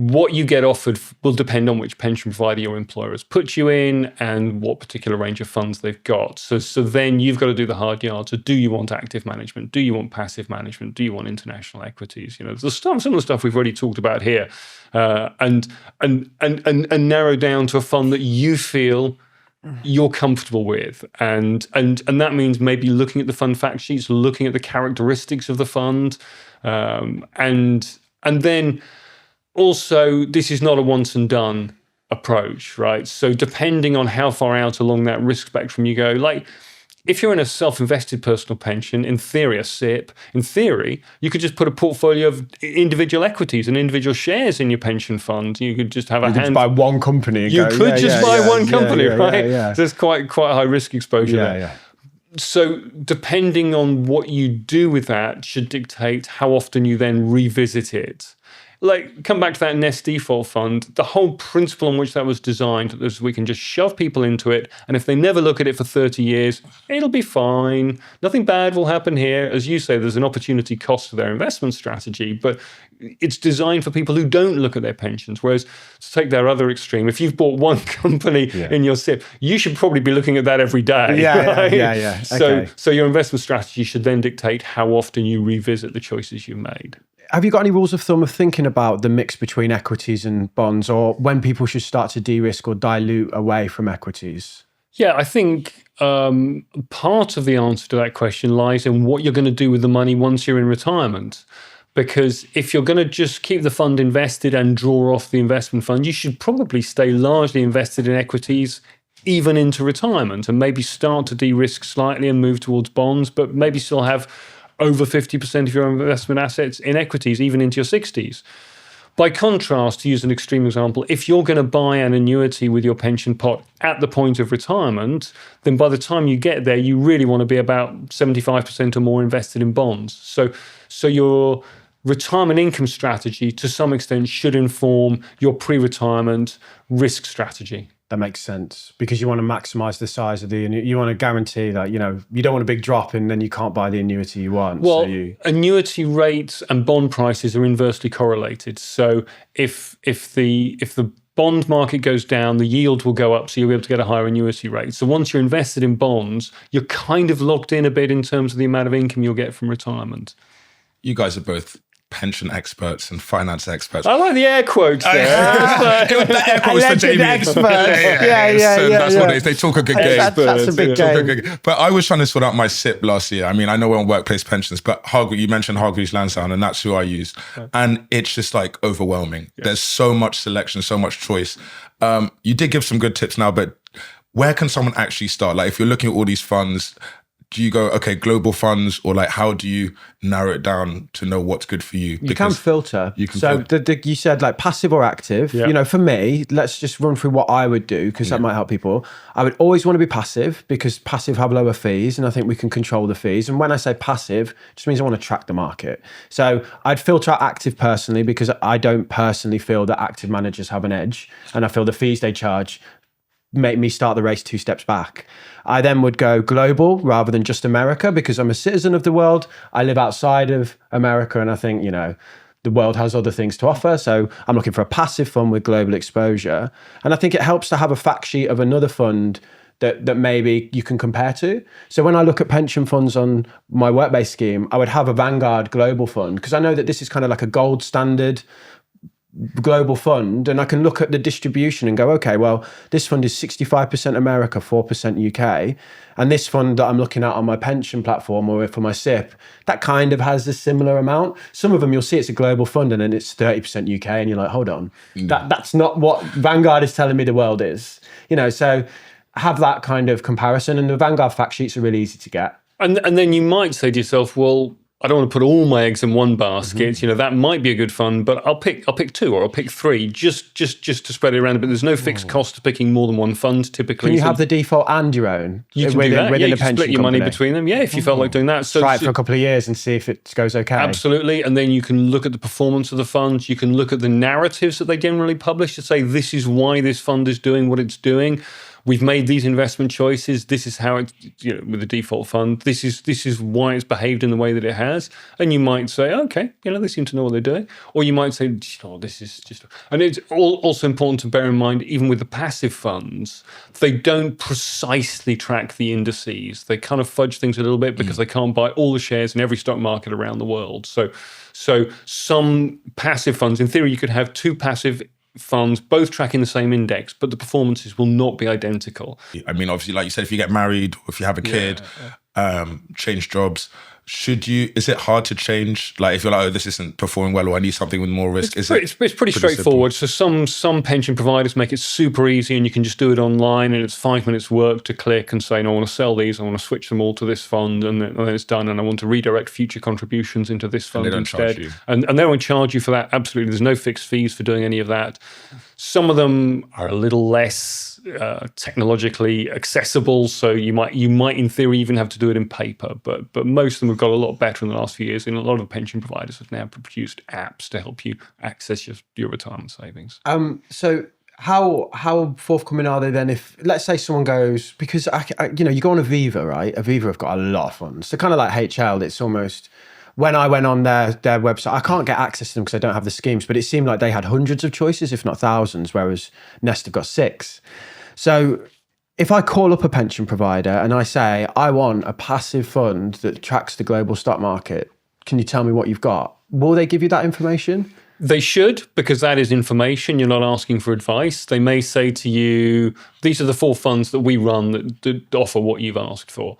What you get offered will depend on which pension provider your employer has put you in and what particular range of funds they've got. So then you've got to do the hard yards. So do you want active management? Do you want passive management? Do you want international equities? There's some of the stuff we've already talked about here, and narrow down to a fund that you feel you're comfortable with, and that means maybe looking at the fund fact sheets, looking at the characteristics of the fund, and then. Also, this is not a once and done approach, right? So depending on how far out along that risk spectrum you go, like if you're in a self-invested personal pension, in theory, a SIP, in theory, you could just put a portfolio of individual equities and individual shares in your pension fund. You could just have you could buy one company. And you could just buy one company, right? Yeah. So there's quite high risk exposure there. Yeah. So depending on what you do with that should dictate how often you then revisit it. Like, come back to that Nest default fund, the whole principle on which that was designed is we can just shove people into it, and if they never look at it for 30 years, it'll be fine. Nothing bad will happen here. As you say, there's an opportunity cost to their investment strategy, but it's designed for people who don't look at their pensions. Whereas, to take their other extreme, if you've bought one company in your SIP, you should probably be looking at that every day. Right? Yeah. So your investment strategy should then dictate how often you revisit the choices you've made. Have you got any rules of thumb of thinking about the mix between equities and bonds, or when people should start to de-risk or dilute away from equities? Yeah, I think part of the answer to that question lies in what you're going to do with the money once you're in retirement. Because if you're going to just keep the fund invested and draw off the investment fund, you should probably stay largely invested in equities even into retirement, and maybe start to de-risk slightly and move towards bonds, but maybe still have over 50% of your investment assets in equities, even into your 60s. By contrast, to use an extreme example, if you're going to buy an annuity with your pension pot at the point of retirement, then by the time you get there, you really want to be about 75% or more invested in bonds. So your retirement income strategy, to some extent, should inform your pre-retirement risk strategy. That makes sense, because you want to maximize the size of you want to guarantee that, you don't want a big drop and then you can't buy the annuity you want. Well, annuity rates and bond prices are inversely correlated. So if the bond market goes down, the yield will go up, so you'll be able to get a higher annuity rate. So once you're invested in bonds, you're kind of locked in a bit in terms of the amount of income you'll get from retirement. You guys are both pension experts and finance experts. I like the air quotes there. The air quotes for Jamie. Experts. That's what it is. They talk a good game. That's a big game. But I was trying to sort out my SIP last year. I mean, I know we're on workplace pensions, but you mentioned Hargreaves Lansdown, and that's who I use. And it's just like overwhelming. Yeah. There's so much selection, so much choice. You did give some good tips now, but where can someone actually start? Like, if you're looking at all these funds, do you go, okay, global funds, or like, how do you narrow it down to know what's good for you? You can filter. You said like passive or active. Yeah. For me, let's just run through what I would do, because that might help people. I would always want to be passive, because passive have lower fees, and I think we can control the fees. And when I say passive, it just means I want to track the market. So I'd filter out active personally, because I don't personally feel that active managers have an edge, and I feel the fees they charge make me start the race 2 steps back. I then would go global rather than just America, because I'm a citizen of the world. I live outside of America, and I think, the world has other things to offer. So I'm looking for a passive fund with global exposure. And I think it helps to have a fact sheet of another fund that maybe you can compare to. So when I look at pension funds on my work-based scheme, I would have a Vanguard global fund, because I know that this is kind of like a gold standard global fund, and I can look at the distribution and go, okay, well, this fund is 65% America, 4% UK, and this fund that I'm looking at on my pension platform or for my SIP, that kind of has a similar amount. Some of them you'll see it's a global fund and then it's 30% UK, and you're like, hold on, that's not what Vanguard is telling me the world is. So have that kind of comparison, and the Vanguard fact sheets are really easy to get. And then you might say to yourself, well, I don't want to put all my eggs in one basket. Mm-hmm. That might be a good fund, but I'll pick 2 or I'll pick 3 just to spread it around a bit. There's no fixed cost to picking more than one fund typically. Can you have the default and your own? You can do that. You can split your money between them. Yeah, if you felt like doing that. So try it for a couple of years and see if it goes okay. Absolutely. And then you can look at the performance of the funds. You can look at the narratives that they generally publish to say this is why this fund is doing what it's doing. we've made these investment choices. This is how it's, with the default fund, this is why it's behaved in the way that it has. And you might say, okay, they seem to know what they're doing. Or you might say, this is just, and it's also important to bear in mind, even with the passive funds, they don't precisely track the indices. They kind of fudge things a little bit because they can't buy all the shares in every stock market around the world. So some passive funds, in theory, you could have two passive funds both tracking the same index, but the performances will not be identical. I mean, obviously, like you said, if you get married or if you have a kid, change jobs, is it hard to change? Like if you're like, oh, this isn't performing well, or I need something with more risk. It's pretty straightforward. Simple? So some pension providers make it super easy and you can just do it online and it's 5 minutes work to click and say, no, I want to sell these, I want to switch them all to this fund, and then it's done, and I want to redirect future contributions into this fund instead. And they won't charge you for that. Absolutely. There's no fixed fees for doing any of that. Some of them are a little less technologically accessible, so you might in theory even have to do it in paper, but most of them have got a lot better in the last few years, and a lot of pension providers have now produced apps to help you access your retirement savings. So how forthcoming are they then? If let's say someone goes, because you go on Aviva, right? Aviva have got a lot of funds. So kind of like HL, it's almost, when I went on their website, I can't get access to them because I don't have the schemes, but it seemed like they had hundreds of choices, if not thousands, whereas Nest have got 6. So if I call up a pension provider and I say, I want a passive fund that tracks the global stock market, can you tell me what you've got? Will they give you that information? They should, because that is information. You're not asking for advice. They may say to you, these are the 4 funds that we run that offer what you've asked for.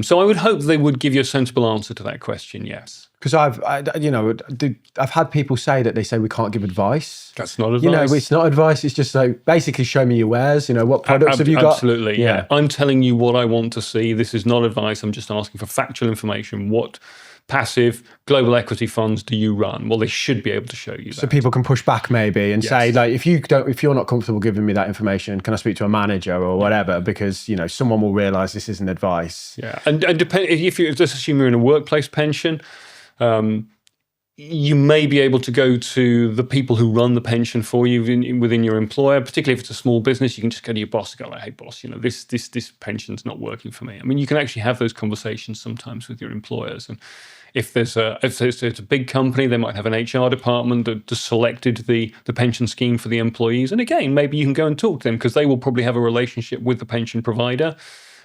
So I would hope they would give you a sensible answer to that question, yes. Because I've had people say that they say we can't give advice. That's not advice. It's not advice. It's just like, basically show me your wares. What products have you got? Absolutely, yeah. I'm telling you what I want to see. This is not advice. I'm just asking for factual information. What passive global equity funds do you run? Well, they should be able to show you that. So people can push back maybe and say, like, if you're not comfortable giving me that information, can I speak to a manager or whatever? Because someone will realize this isn't advice. Yeah, and depend if you just assume you're in a workplace pension. You may be able to go to the people who run the pension for you within your employer, particularly if it's a small business. You can just go to your boss and go like, hey boss, this pension's not working for me. I mean, you can actually have those conversations sometimes with your employers. And if there's a big company, they might have an HR department that just selected the pension scheme for the employees. And again, maybe you can go and talk to them because they will probably have a relationship with the pension provider.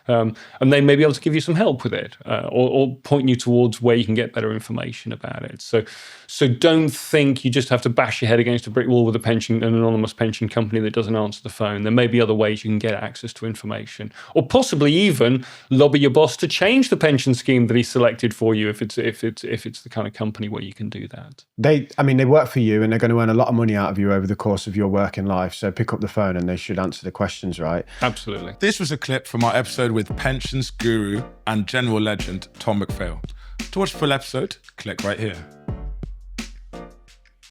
And they may be able to give you some help with it or point you towards where you can get better information about it. So don't think you just have to bash your head against a brick wall with an anonymous pension company that doesn't answer the phone. There may be other ways you can get access to information, or possibly even lobby your boss to change the pension scheme that he selected for you if it's the kind of company where you can do that. They work for you and they're going to earn a lot of money out of you over the course of your working life. So pick up the phone and they should answer the questions, right? Absolutely. This was a clip from our episode with pensions guru and general legend Tom McPhail. To watch the full episode, click right here.